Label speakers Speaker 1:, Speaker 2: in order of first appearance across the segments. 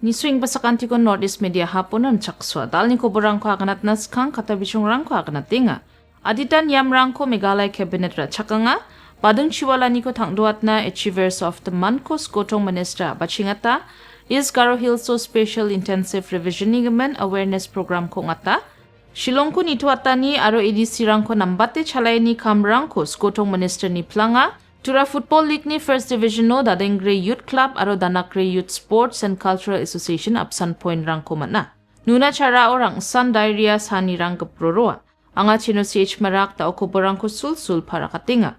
Speaker 1: Ni swing ba sakantikon Northeast Media Hub-ona rimchaksoa dal ni koborrangko akanat naskang katabishongrangko akanat tinga. Aditan yamrangko Meghalaya Cabinet ra chakanga, badeng chiwalani ko tangduatna Achievers of the Month ko skotong minister bachingata, is Garo Hilso Special Intensive Revisioning Awareness Program ko ngata, Shillong ko nituatani aro EDC rangko nambate chalayani kamrangko skotong minister ni planga, Tura Football League ni First Division no Dadengre Youth Club aro Danakre Youth Sports and Cultural Association Apsan Point rangko mana. Nuna cara orang San Diarrhea Sani rang keproroa. Anga chino CH marak ta koborrangko sul para katinga.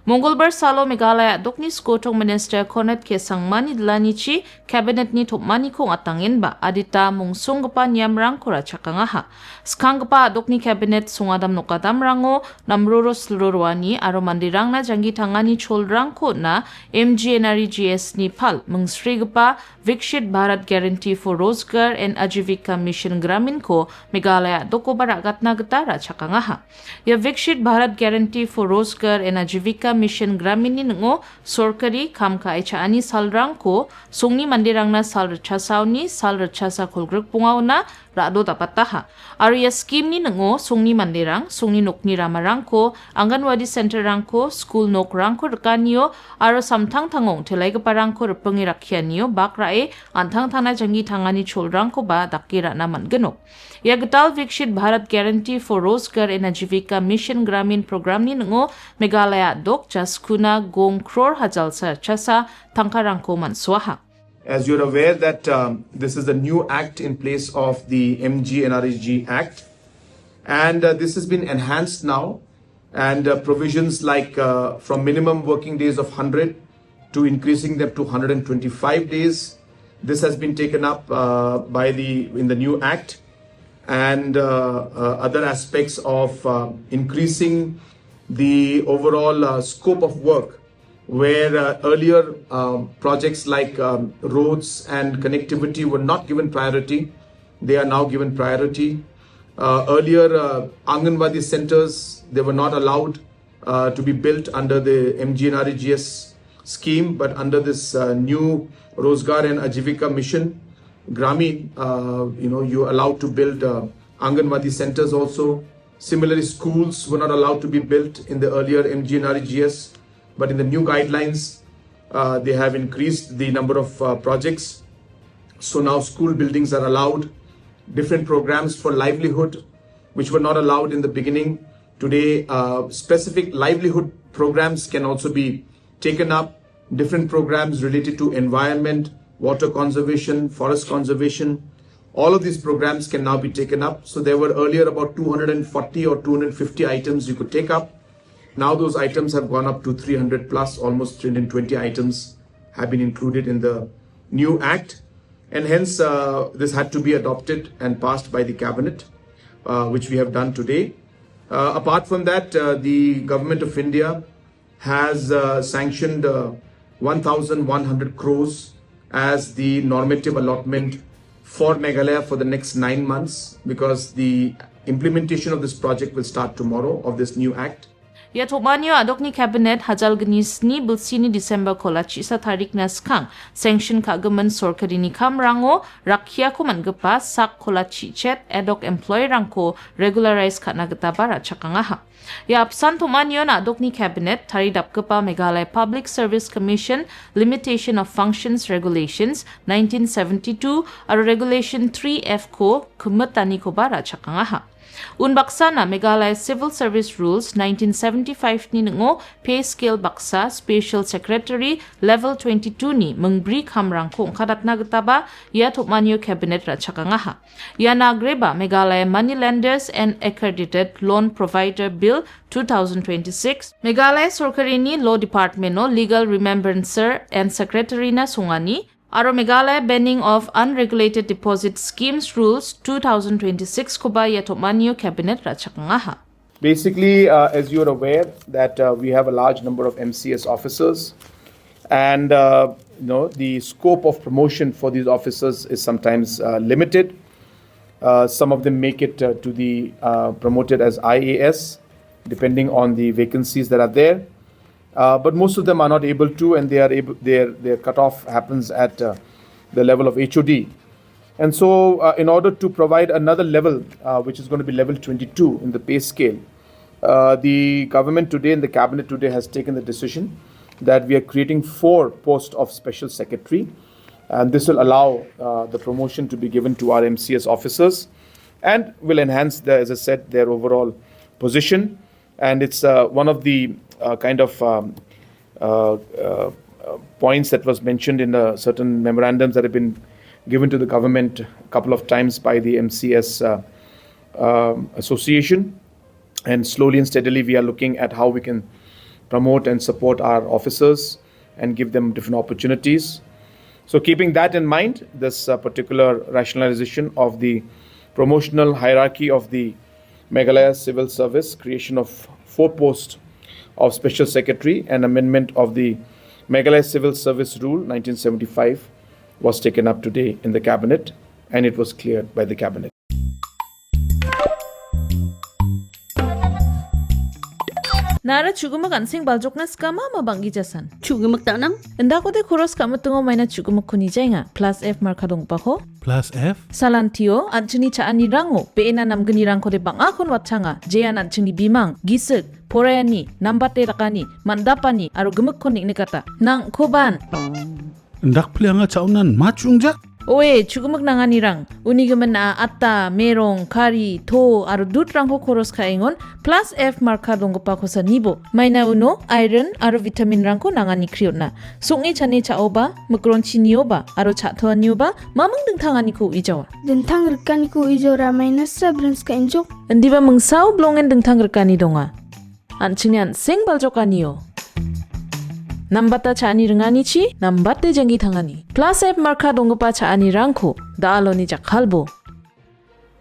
Speaker 1: Mongolbar Salo Meghalaya dokni skotong minister konet ke sangmani anichi cabinet ni topmani kong atangin ba adita mongsonggipa nyamrang kora chakangaha. Skanggipa dokni cabinet sungadam nokadam rango namroro slurorwani aro mandirang na jangi tangani cholrang ko na MGNREGS ni pal mengsrigipa Vikshit Bharat Guarantee for Rozgar and Ajivika Mission Gramin ko Meghalaya doko baragatna getara chakangaha. Ya Vikshit Bharat Guarantee for Rozgar and Ajivika Mission Gramin ni ngo sorkari kam ka echaani salrang ko sungni mandirang na sal rachasau ni sal rachasa kolgruk pungaw na rado dapat taha. Area scheme ni ngo sungni mandirang sungni nokni ramarang ko anganwadi center rang ko school nok rang ko rekanyo aro samtang tangong telai keparang ko repengi rakyanyo bakrae antang tana jangi tangani cholrang ko ba dakira naman genok. Ya gital Vikshit Bharat Guarantee for Rozgar and Ajivika Mission Gramin Program ni ngo Meghalaya dok jaskuna gong crore hajalsa chasa tangkarangko manswaha.
Speaker 2: As you're aware that this is a new act in place of the MGNREG Act, and this has been enhanced now, and provisions like from minimum working days of 100 to increasing them to 125 days. This has been taken up in the new act, and other aspects of increasing the overall scope of work, where earlier projects like roads and connectivity were not given priority. They are now given priority. Earlier Anganwadi centers, they were not allowed to be built under the MGNREGS scheme, but under this new Rozgar and Ajivika Mission Gramin, you're allowed to build Anganwadi centers also. Similarly, schools were not allowed to be built in the earlier MGNREGS, but in the new guidelines, they have increased the number of projects. So now school buildings are allowed. Different programs for livelihood, which were not allowed in the beginning. Today, specific livelihood programs can also be taken up. Different programs related to environment, water conservation, forest conservation. All of these programs can now be taken up. So there were earlier about 240 or 250 items you could take up. Now those items have gone up to 300 plus, almost 320 items have been included in the new act. And hence this had to be adopted and passed by the cabinet, which we have done today. Apart from that, the government of India has sanctioned 1,100 crores as the normative allotment for Meghalaya for the next 9 months, because the implementation of this project will start tomorrow of this new act.
Speaker 1: Ya tomanyo adokni cabinet hajal genis ni bulsini December kolachi sa tarik na skang sanction kagaman sorkari ni kamrango rakhya ko manggapa sak kolachi chet adok employee rangko regularize katna getabara chakangaha. Ya apsan tomanyo na adokni cabinet taridap kepa Meghalaya Public Service Commission Limitation of Functions Regulations 1972 aro Regulation 3F ko kumatani ko bara chakangaha. Unbaksa na Meghalaya Civil Service Rules 1975 ni ngo pay scale baksa Special Secretary Level 22 ni mengbri kamrang ko kadat na getaba ya topmanyo cabinet ra chakangaha. Ya nagreba Meghalaya Moneylenders and Accredited Loan Provider Bill 2026 Meghalaya Sorkari ni Law Department no Legal Remembrancer and Secretary na sungani aro Meghalaya Banning of Unregulated Deposit Schemes Rules 2026 ko ba ya topmanyo cabinet ra chakangaha.
Speaker 2: Basically, as you're aware that we have a large number of MCS officers, and the scope of promotion for these officers is sometimes limited. Some of them make it to the promoted as IAS, depending on the vacancies that are there. But most of them are not able to, and their cutoff happens at the level of HOD. And so in order to provide another level, which is going to be level 22 in the pay scale, the government today and the cabinet today has taken the decision that we are creating 4 posts of special secretary, and this will allow the promotion to be given to our MCS officers and will enhance, as I said, their overall position. And it's one of the points that was mentioned in certain memorandums that have been given to the government a couple of times by the MCS association. And slowly and steadily we are looking at how we can promote and support our officers and give them different opportunities. So keeping that in mind, this particular rationalization of the promotional hierarchy of the Meghalaya Civil Service, creation of 4 posts of Special Secretary and amendment of the Meghalaya Civil Service Rule 1975 was taken up today in the Cabinet, and it was cleared by the Cabinet.
Speaker 1: Nara chugumak ansing baljokna skama mabangi jasan.
Speaker 3: Chugimak tanang?
Speaker 1: Endako de koros kamu tungo maina chugumak kuni jainga. Plus F markadong pako.
Speaker 4: Plus F?
Speaker 1: Salantio, anchini chaani rango. Beena namgani rangko de bangakon watchanga. Jayan anchini bimang, gisik, porayani, nambate rakani, mandapani, aro gemuk konik nikata. Nang koban.
Speaker 4: Ndak plianga chaunan machungja?
Speaker 1: Oe, chugumak nangani rang. Unigaman na atta, merong, kari, to, aro dut rangko koros kaingon. Plus F markadong pako sa nibo. Maina uno, iron, aro vitamin rangko nangani kriot na. Sungi chane chaoba, mukronchi nioba, aro chathoa nioba, mamang dingtangani ko ijawa.
Speaker 5: Dingtang rekan ku ijo ramai nasra brans ka injok.
Speaker 1: Endiba mengsau blongen dingtang rekani donga. Anchinian sing baljokaniyo. Nambata chaani ringani nambate jangi thangani. Plus F marka dongpa chaani rangko, daaloni jakhalbo.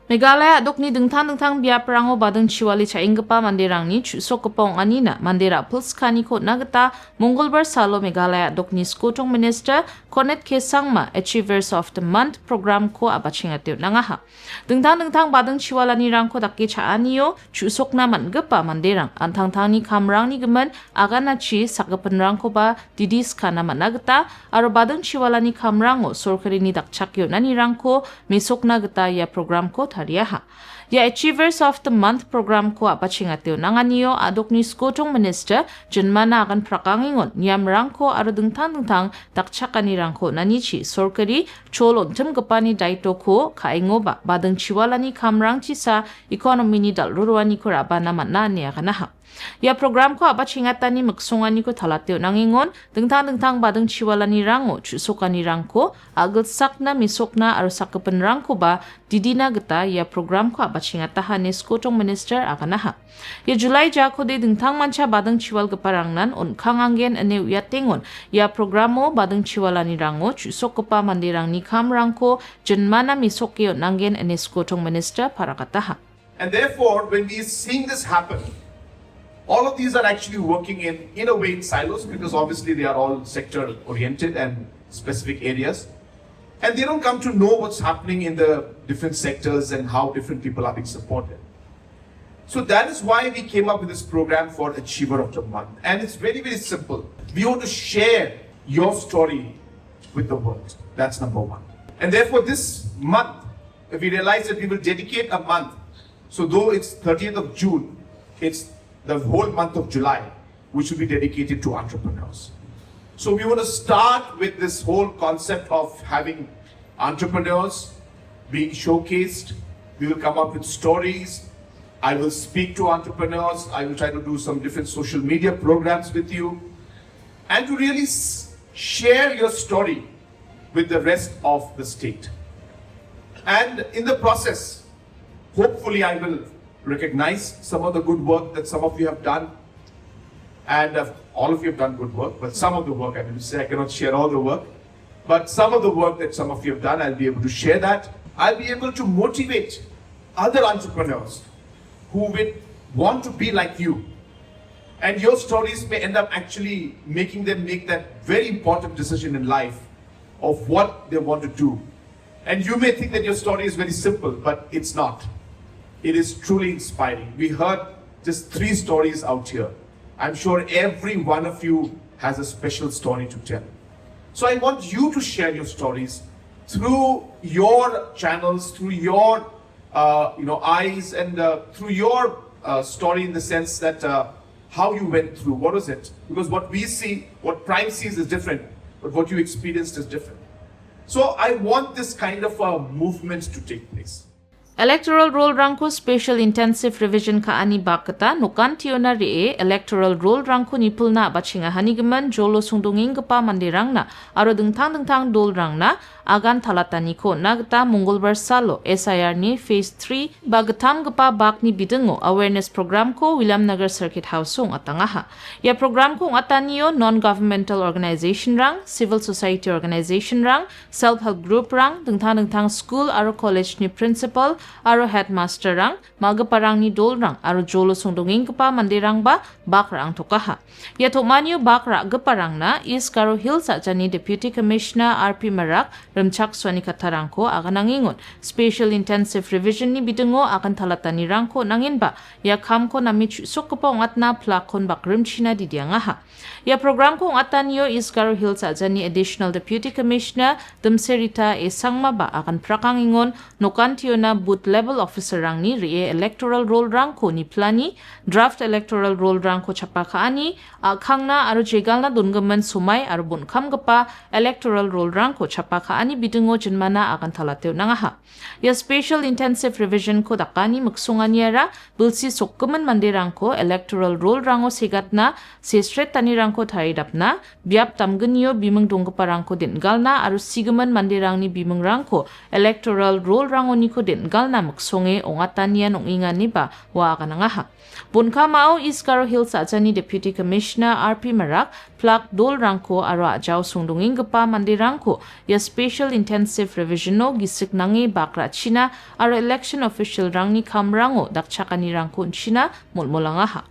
Speaker 1: Meghalaya dokni dingtang biap rango badeng chiwali chainggipa manderangni chusokgipong anina mandera pulskani ko nagata Mongolbar salo Meghalaya dokni skotong minister Konet Kesangma Achievers of the Month program ko abachingateu nangaha. Dingtang badeng chiwalani rangko dakki chaaniyo chusokna manggipa manderang antangtangni kamrangni gemen aganachi sakgepen rangko ba didis kana managata aro badeng chiwalani kamrango sorkarini dakchakyo nani rangko misokna gata ya program ko tariaha. Ya Achievers of the Month program ko apachingateo nanganiyo adokni skotong minister jenmana akan prakangingon niyam rangko aro dingtang dakchakani rangko nanichi sorkari cholon temgepani daito ko kaingoba badeng chiwalani kamrangchi sa ekonomi ni dalruruani ko rabana manani akanaha. Ya program ko abachingatani maksongani ko talateo nangingon dingtang badeng chiwalani rango chusokani rangko agelsakna misokna aro sakkepen rangko ba didina geta ya program ko abachingatahan skotong minister akanaha. Ya Julai jako de dingtangmancha badeng chiwal geparangnan kanganggen ane uyatengon ya programo badeng chiwalani rango chusok kepa mandirang ni kamrangko jenmana misokyo nanggen ane skotong minister parakataha.
Speaker 2: And therefore, when we are seeing this happen, all of these are actually working in a way in silos, because obviously they are all sector oriented and specific areas, and they don't come to know what's happening in the different sectors and how different people are being supported. So that is why we came up with this program for Achiever of the Month, and it's very, very simple. We want to share your story with the world. That's number one. And therefore this month, we realized that we will dedicate a month. So though it's 30th of June, it's the whole month of July, which will be dedicated to entrepreneurs. So we want to start with this whole concept of having entrepreneurs being showcased. We will come up with stories. I will speak to entrepreneurs. I will try to do some different social media programs with you, and to really share your story with the rest of the state. And in the process, hopefully I will recognize some of the good work that some of you have done, and all of you have done good work, but some of the work, I mean to say, I cannot share all the work, but some of the work that some of you have done, I'll be able to share that. I'll be able to motivate other entrepreneurs who will want to be like you, and your stories may end up actually making them make that very important decision in life of what they want to do. And you may think that your story is very simple, but it's not. It is truly inspiring. We heard just 3 stories out here. I'm sure every one of you has a special story to tell. So I want you to share your stories through your channels, through your eyes, and through your story, in the sense that how you went through, what was it? Because what we see, what Prime sees is different, but what you experienced is different. So I want this kind of a movement to take place.
Speaker 1: Electoral roll rangko special intensive revision ka aniba kata nukantiyo na rie electoral roll rangko nipulna bachinga hanigaman jolo sungdonggipa mandirangna aro dingtang dolrangna agan talatani ko nagta Mongolbar salo SIR ni phase 3 bagatamgipa bakni bidengo awareness program ko Williamnagar Circuit House song atangaha. Ya program ko ataniyo non-governmental organization rang, civil society organization rang, self-help group rang, dingtang school aro college ni principal aro headmaster rang, magaparang ni dolrang aro jolo sungdonggipa mandirang ba bakra ang tokaha. Ya tokmanyo bakra gaparang na is Garo Hills ajani Deputy Commissioner RP Marak rimchaksoa ni katarangko akan nangingon special intensive revision ni bidengo akan talatani rangko nanginba ya kamko nami sokpa ongatna plakon bak rimchina di diangaha. Ya program ko ataniyo is Garo Hills ajani additional Deputy Commissioner Demserita Esangma ba akan prakangingon nokantiyo na booth level officer rang ni rie electoral roll rangko ni plani draft electoral roll rangko chapakaani khangna aro jegalna dongaman sumai aro bunkamgapa electoral roll rangko chapakaani bidengo jenmana akan talateo nangaha. Ya special intensive revision ko dakani maksunganyara bulsi sokkemen mandirangko electoral roll rango segatna sestret tanirangko taridapna biap tamgenyo bimeng donggeparangko dengalna aro sigemen mandirangni bimengrangko electoral roll rango niko dengalna maksonge ongatanian ongingani ba wa akan nangaha. Bunka mao is Garo Hills ajani Deputy Commissioner RP Marak plak dol rangko aro ajaw sungdonggipa mandirangko ya special intensive revision no gisik nangi bakra China aro election official rangni kamrango dakchakani rangko China mulmulangaha.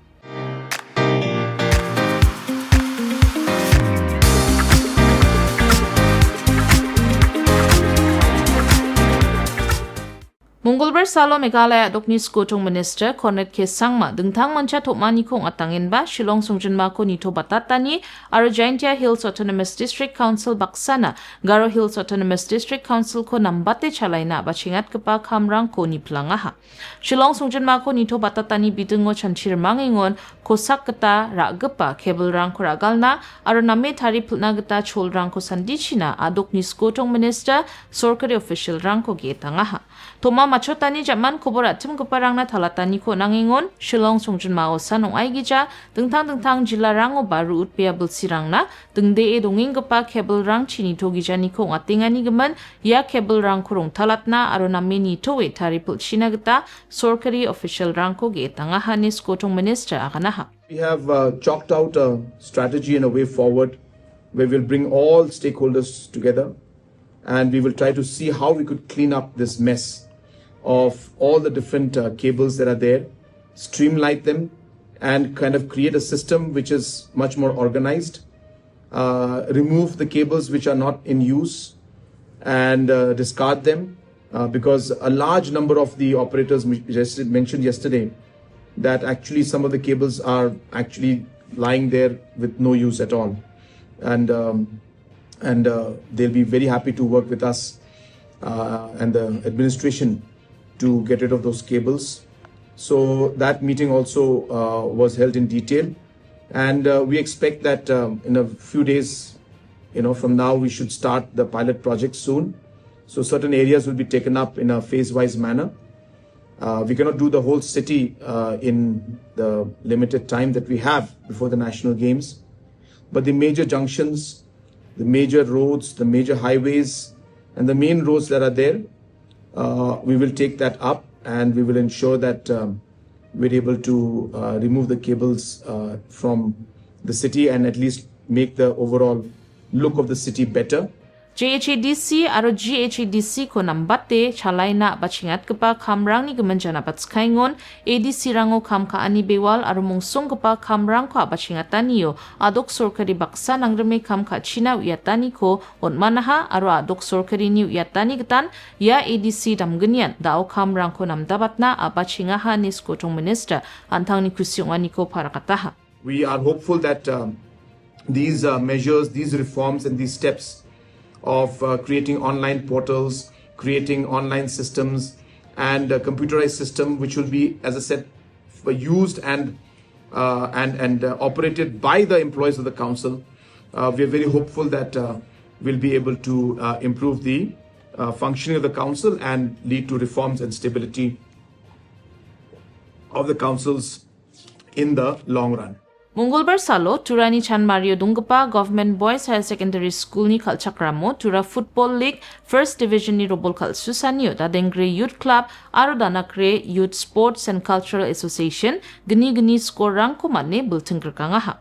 Speaker 1: Mongolbar salo Meghalaya dokni skotong minister Cornet K Sangma dingtangmanchagipa kong atangin ba Shillong Songjinma ko nito batatani aro Jaintia Hills Autonomous District Council baksana Garo Hills Autonomous District Council ko nambate chalaina bachingat kepa kamrang ko ni plangaha. Shillong Songjinma ko nito batatani bidengo chanchir mangingon kosak keta raggepa kabel rang ko ragalna aro name tari pulna geta chol rang ko sandichina adokni skotong minister sorkari official rang ko getangaha. Toma machotani jaman koborrangko talatani ko nangingon Shillong Songjinma sanong aigija dingtang jila rango baru utpea bulsirangna dingde dongggipa kabel rang chini togijani ko ngatingani geman ya kabel rang kurong talatna aro nameni towe taripul china geta sorkari official rang ko getangaha ni skotong minister akanaha.
Speaker 2: We have chalked out a strategy and a way forward where we'll bring all stakeholders together and we will try to see how we could clean up this mess of all the different cables that are there, streamline them and kind of create a system which is much more organized, remove the cables which are not in use and discard them because a large number of the operators mentioned yesterday that actually some of the cables are actually lying there with no use at all, and they'll be very happy to work with us and the administration to get rid of those cables. So that meeting also was held in detail, and we expect that in a few days, from now we should start the pilot project soon. So certain areas will be taken up in a phase-wise manner. We cannot do the whole city in the limited time that we have before the national games, but the major junctions, the major roads, the major highways, and the main roads that are there, we will take that up and we will ensure that we're able to remove the cables from the city and at least make the overall look of the city better.
Speaker 1: JHADC aro GHADC ko nambate chalaina bachingat kepa kamrang ni gemenjana batskaingon ADC rango kam ka ani bewal aro mongsonggipa kamrang ko bachingataniyo adok sorkari baksa nangreme kam ka China uyatani ko onmanaha aro adok sorkari ni uyatani getan ya ADC damgenian dao kamrang ko namdabatna abachingaha ni skotong minister antang ni kusyongani ko parakataha.
Speaker 2: We are hopeful that these measures, these reforms and these steps of creating online portals, creating online systems, and a computerized system which will be, as I said, used and operated by the employees of the council. We are very hopeful that we'll be able to improve the functioning of the council and lead to reforms and stability of the councils in the long run.
Speaker 1: Mongolbar salo turani chan Mario Dungpa Government Boys Higher Secondary School ni kalchakramo tura Football League First Division ni robol kalsusanyo da Dengre Youth Club aro danakre Youth Sports and Cultural Association gni koborrangko manne bultingkerkangaha.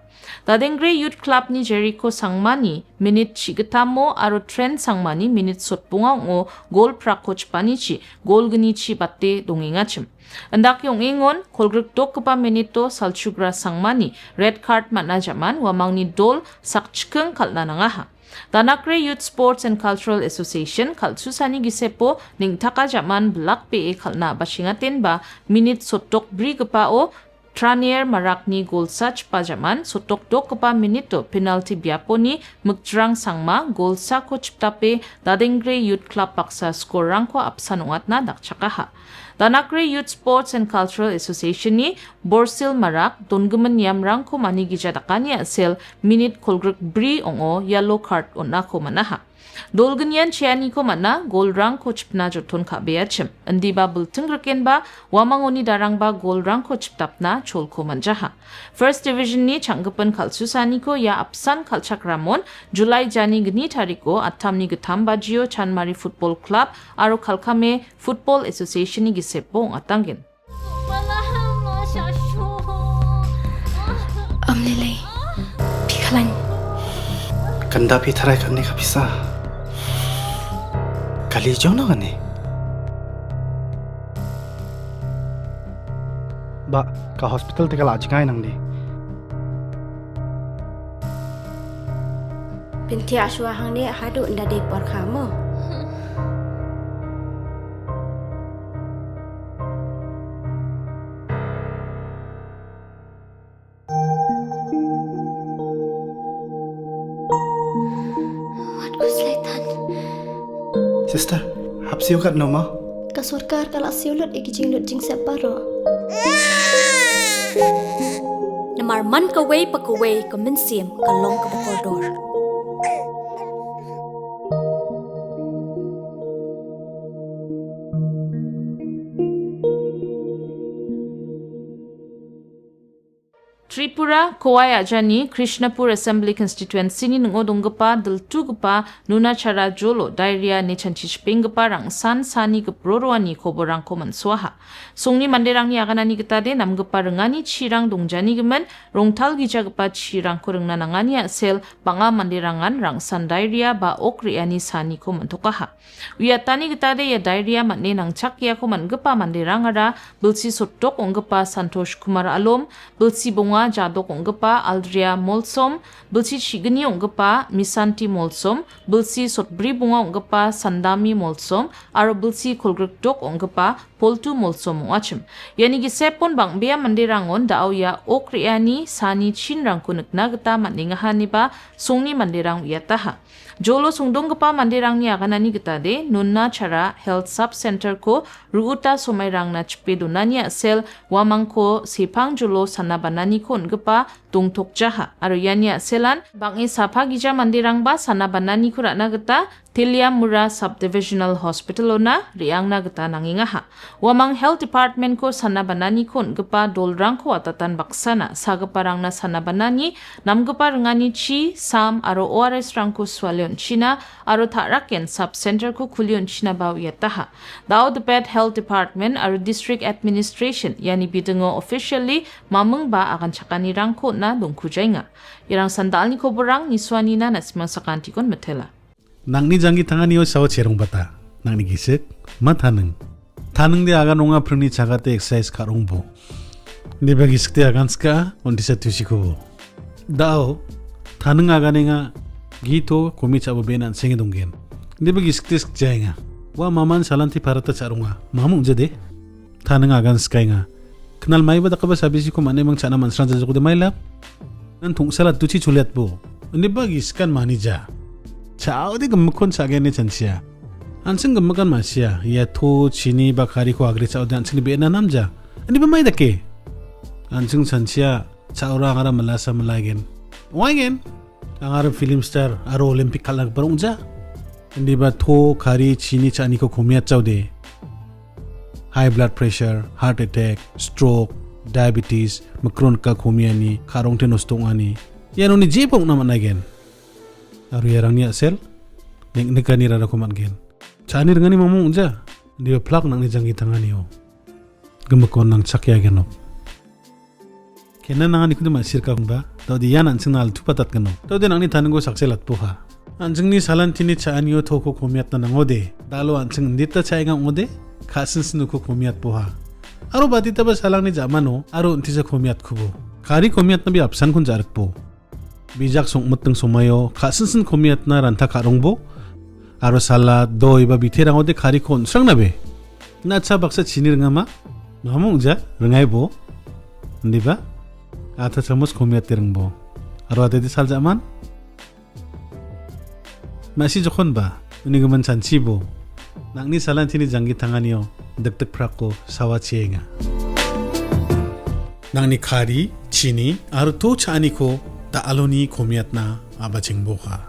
Speaker 1: Dadengre Youth Club ni Jericho sangmani minute chigatamo aro trend sangmani minute sotpungang o goal prakoch panichi goal gnichi batte dongingachim. Andak yung ingon kolgruk kepa minito salchugra sangmani red card mana jaman wamang ni dol sakchkeng kalnanangaha. Danakre Youth Sports and Cultural Association kalsusani gisepo ningtaka jaman blak pe kalna basingatin ba minute sotok bri kepa o Tranier marakni gol sach pajaman sotok kepa minito penalty biapo ni mukjrang sangma gol sa coach tape dadengre Youth Club paksa koborrangko apsanungat na dakchakaha. Danakre Youth Sports and Cultural Association ni Borsil Marak donguman yamrangko manigijadakani asel minute kolgruk bri ongo yellow card onako manaha. Dolganyan chiani ko mana golrang ko chipna joton ka beachim. Andi ba bultungruken ba wamangoni darang ba golrang ko chiptapna chol ko manjaha. First Division ni changgapan kalsusani ko ya apsan kalchakramon July jani gni tariko atam ni gatam bajio Chanmari Football Club aro kalkame Football Association ni gisepo atangin.
Speaker 5: Amlilay, pikalan.
Speaker 3: Kanda pi taray kani kapisa. Kali jono kani. Ba, ka hospital tika lajingay nang di.
Speaker 5: Binti aswa hang ni hadu nda de por kamu. What was laitan?
Speaker 3: Sister, hapsiyo kat no ma?
Speaker 5: Kasurkar kala siulut ikijing lut jing separo.
Speaker 6: Namarman kaway pagkaway kaminsim kalong kabakordor.
Speaker 1: Tripura Kowai Ajani Krishnapur Assembly Constituency ni ngodonggepa deltuggepa nuna cara jolo diarrhea ni chanchichpenggepa rangsan sani keproroani koborrangko mansuaha. Songni manderangni aganani getade namgepa rengani chirang dongjani gemen rongtal gijaggepa chirangko rengnanangani asel banga manderangan rangsan diarrhea ba okriani sani ko mentokaha. Wiatani getade ya diarrhea matne nangchakya ko mangepa manderangara belsi sotok onggepa Santosh Kumar Alom belsi bonga jadok onggepa Aldria Molsom, belsi chigni onggepa Misanti Molsom, belsi sotbri bunga onggepa Sandami Molsom, aro belsi kolgrukdok onggepa Poltu Molsom wachim. Yani gisepon bang bea manderangon dao ya okriani sani chinrangko nekna geta matningahani ba songni manderang yataha. Jolo sungdonggepa manderangni aganani getade nunna cara health sub center ko ruuta somairangna chpe donani asel wamangko sepang jolo sanabanani ko onggepa dongtokjaha aro yani aselan bangi sapagija manderang ba sanabanani ko rana geta Tilia Mura Subdivisional Hospital ona riangna geta nangingaha. Wamang Health Department ko sanabanani ko onggepa dolrangko atatan baksana sagaparangna sanabanani namgepa rengani chi sam aro ORS rangko swalion China aro tharaken sub center ko kulion China baw yataha. Dao the Pet Health Department aro District Administration yani bidengo officially mameng ba akan chakani rangko na dongkujainga. Irang sandal ni koborrang ni swanina na simang sakantikon metela.
Speaker 4: Nang ni jangi tangani o sawo cherong bata. Nang ni gisik mathaneng. Thaneng de aga nonga prni chagate exercise karongbo. Ni ba gisik de agan ska ondisa tusiko. Dao thaneng aga nenga gito komi chabo benan sengi donggen. Ni ba gisik tes jainga. Wa maman salanti parata charonga. Mamu jade. Thaneng agan ska nga. Kenal mai ba dakaba sabisi ko mane mang chana mansran jago de mailap. Nan thung salat tuchi chuliat bo. Ni ba giskan manija. Chao di gemukon sagene chansia. Anseng gemukan masya. Ya to chini bakari ko agri chao di anseng di beena namja. Ani ba may dake? Anseng chansia. Chao ra ngara malasa malagen. Wagen. Angara film star aro Olympic kalag barong ja. Hindi ba to kari chini chani ko kumiat chao de. High blood pressure, heart attack, stroke, diabetes, makron ka kumiani, karong tenostong ani. Yan ni jepong naman again. Aru yarang niya sel, nekani rara kuman gen. Chani rangani mamong unja, di ba plak nang nijang gitangan niyo. Gumakon nang sakya genop. Kena nangani kundi masir ka ba? Tau di yan ansing na altu patat genop. Tau di nang ni tanong ko sakselat po ha. Ansing ni salan tini chaan yo toko kumiat na nangode. Dalo ansing ndita chaigang ode, kasin sinuko kumiat po ha. Aro batita ba salang ni jamano, aro unti sa kumiat kubo. Kari kumiat na bi apsan kun jarak po. Bijak sungmuteng sumayo, kasinsin kumiat na ranta karongbo. Aro salad, doy ba bitirang ode kari kon serang nabe. Natsa baksa chinir nga ma, mamong ja, rengay bo. Hindi ba? Ata chamos kumiat tirang bo. Aro ate di sal jaman? Masih jokon ba? Unigaman chanchi bo. Nang ni salan tini janggi tangan yo, dek-dek prako sawa chienga. Nang ni kari, chini, aro to chani ko, ta aloni kumiat na abaching boka.